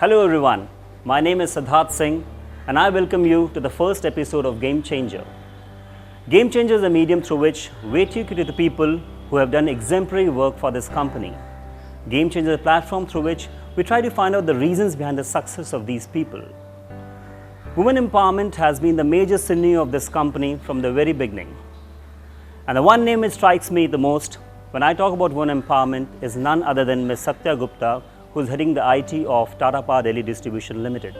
Hello everyone, my name is Siddharth Singh and I welcome you to the first episode of Game Changer. Game Changer is a medium through which we take you to the people who have done exemplary work for this company. Game Changer is a platform through which we try to find out the reasons behind the success of these people. Women empowerment has been the major sinew of this company from the very beginning. And the one name that strikes me the most when I talk about women empowerment is none other than Ms. Satya Gupta, who is heading the IT of Tata Power Delhi Distribution Limited.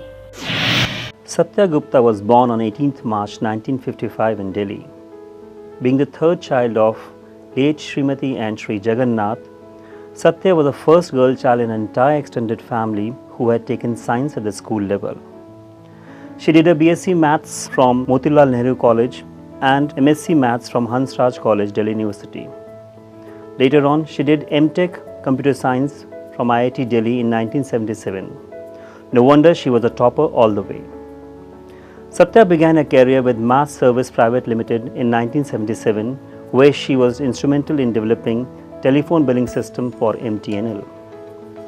Satya Gupta was born on 18th March 1955 in Delhi. Being the third child of late Srimati and Sri Jagannath, Satya was the first girl child in an entire extended family who had taken science at the school level. She did a BSc Maths from Motilal Nehru College and MSc Maths from Hansraj College, Delhi University. Later on, she did MTech Computer Science from IIT Delhi in 1977. No wonder she was a topper all the way. Satya began her career with Mass Service Private Limited in 1977, where she was instrumental in developing telephone billing system for MTNL.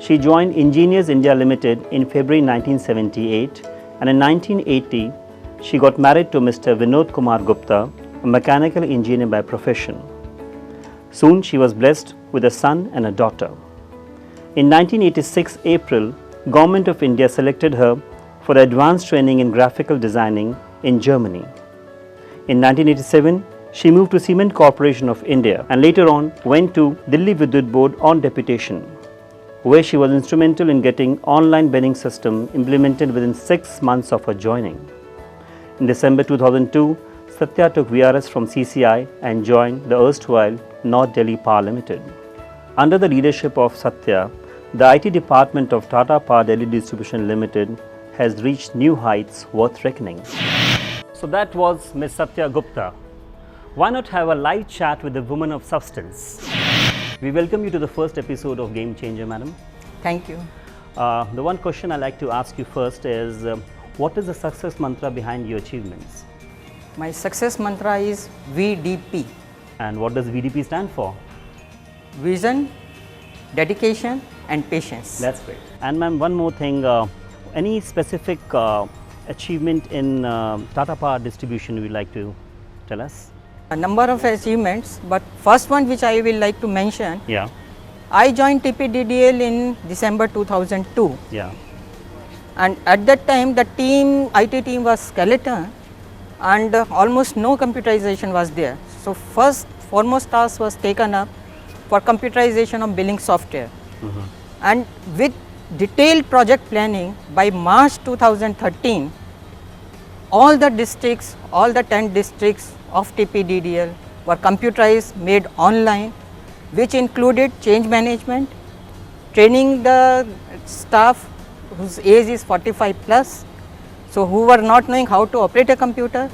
She joined Engineers India Limited in February 1978, and in 1980, she got married to Mr. Vinod Kumar Gupta, a mechanical engineer by profession. Soon she was blessed with a son and a daughter. In 1986 April, Government of India selected her for advanced training in graphical designing in Germany. In 1987, she moved to Cement Corporation of India and later on went to Delhi Vidyut Board on deputation, where she was instrumental in getting online billing system implemented within 6 months of her joining. In December 2002, Satya took VRS from CCI and joined the erstwhile North Delhi Power Limited. Under the leadership of Satya, the IT department of Tata Power Delhi Distribution Limited has reached new heights worth reckoning. So that was Ms. Satya Gupta. Why not have a live chat with the woman of substance? We welcome you to the first episode of Game Changer, madam. Thank you. The one question I like to ask you first is, what is the success mantra behind your achievements? My success mantra is VDP. And what does VDP stand for? Vision, dedication and patience. That's great. And ma'am, one more thing, any specific achievement in Tata Power Distribution you would like to tell us? A number of achievements, but first one which I will like to mention, Yeah. I joined TPDDL in December 2002. Yeah. And at that time the IT team was skeleton and almost no computerization was there. So foremost task was taken up for computerization of billing software. And with detailed project planning, by March 2013, all the districts, all the 10 districts of TPDDL were computerized, made online, which included change management, training the staff whose age is 45 plus, so who were not knowing how to operate a computer,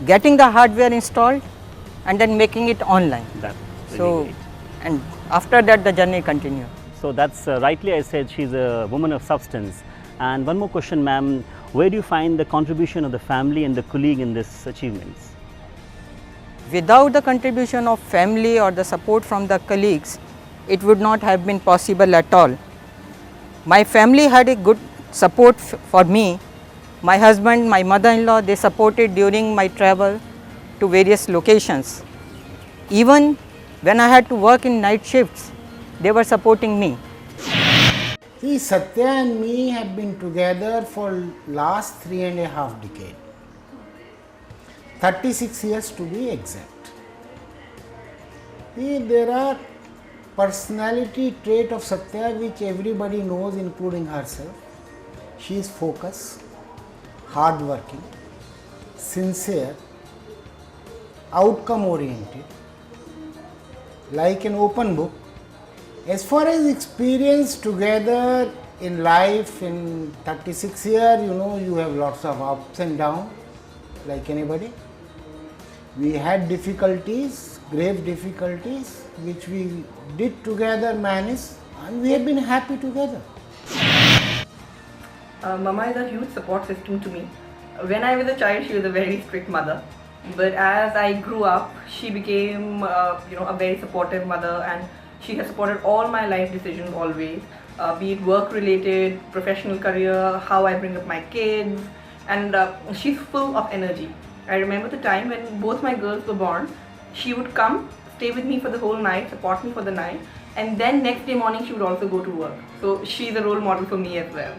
getting the hardware installed and then making it online. That's really So, great. and after that the journey continued. So that's rightly I said she's a woman of substance. And one more question, ma'am, where do you find the contribution of the family and the colleague in these achievements? Without the contribution of family or the support from the colleagues, it would not have been possible at all. My family had a good support for me. My husband, my mother-in-law, they supported during my travel to various locations. Even when I had to work in night shifts, they were supporting me. See, Satya and me have been together for last 3.5 decades. 36 years to be exact. See, there are personality trait of Satya which everybody knows, including herself. She is focused, hardworking, sincere, outcome oriented, like an open book. As far as experience together in life in 36 years, you have lots of ups and downs like anybody. We had difficulties, grave difficulties, which we did together manage, and we have been happy together. Mama is a huge support system to me. When I was a child, she was a very strict mother. But as I grew up, she became, a very supportive mother, and she has supported all my life decisions always. be it work related, professional career, how I bring up my kids, and she's full of energy. I remember the time when both my girls were born. She would come, stay with me for the whole night, support me for the night, and then next day morning she would also go to work. So she's a role model for me as well.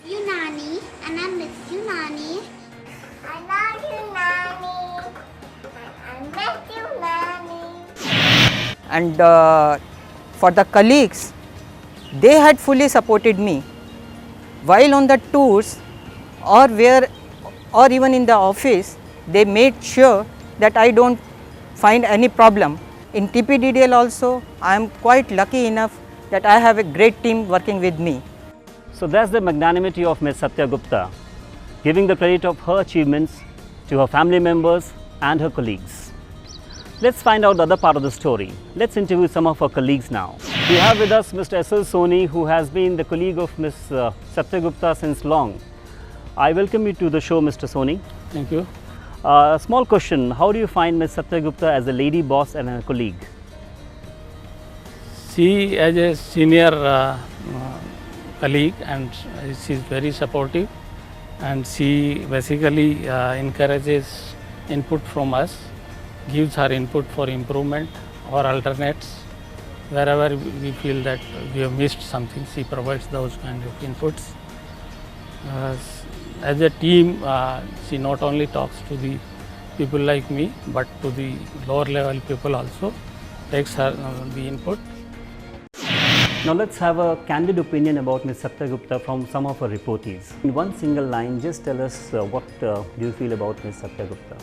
You Nani, and I miss you Nani. I love you Nani. I miss you Nani. And for the colleagues, they had fully supported me. While on the tours or even in the office, they made sure that I don't find any problem. In TPDDL also, I am quite lucky enough that I have a great team working with me. So that's the magnanimity of Ms. Satya Gupta, giving the credit of her achievements to her family members and her colleagues. Let's find out the other part of the story. Let's interview some of her colleagues now. We have with us Mr. S.L. Soni, who has been the colleague of Ms. Satya Gupta since long. I welcome you to the show, Mr. Soni. Thank you. A small question, how do you find Ms. Satya Gupta as a lady boss and a colleague? She as a senior colleague, and she is very supportive, and she basically encourages input from us, gives her input for improvement or alternates. Wherever we feel that we have missed something, she provides those kind of inputs. As a team, she not only talks to the people like me, but to the lower level people also, takes her the input. Now let's have a candid opinion about Ms. Satya Gupta from some of her reportees. In one single line, just tell us what do you feel about Ms. Satya Gupta?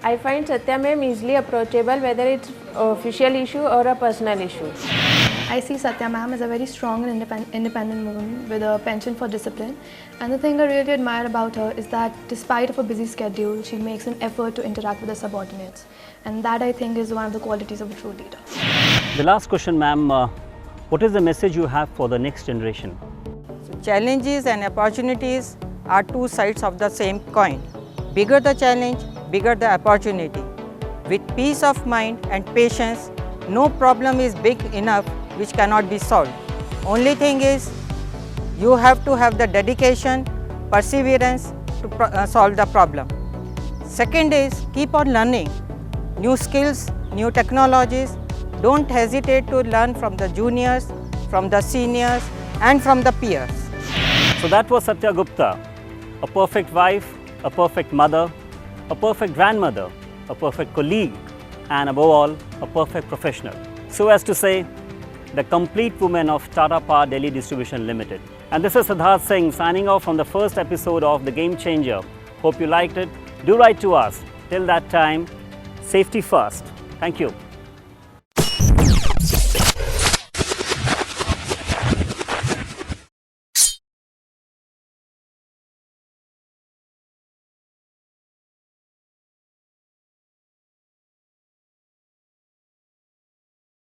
I find Satya ma'am easily approachable, whether it's official issue or a personal issue. I see Satya ma'am as a very strong and independent woman with a penchant for discipline. And the thing I really admire about her is that despite of a busy schedule, she makes an effort to interact with her subordinates. And that, I think, is one of the qualities of a true leader. The last question, ma'am, what is the message you have for the next generation? Challenges and opportunities are two sides of the same coin. Bigger the challenge, bigger the opportunity. With peace of mind and patience, no problem is big enough which cannot be solved. Only thing is, you have to have the dedication, perseverance to solve the problem. Second is, keep on learning new skills, new technologies. Don't hesitate to learn from the juniors, from the seniors, and from the peers. So that was Satya Gupta, a perfect wife, a perfect mother, a perfect grandmother, a perfect colleague, and above all, a perfect professional. So as to say, the complete woman of Tata Power Delhi Distribution Limited. And this is Siddharth Singh signing off from the first episode of The Game Changer. Hope you liked it. Do write to us. Till that time, safety first. Thank you.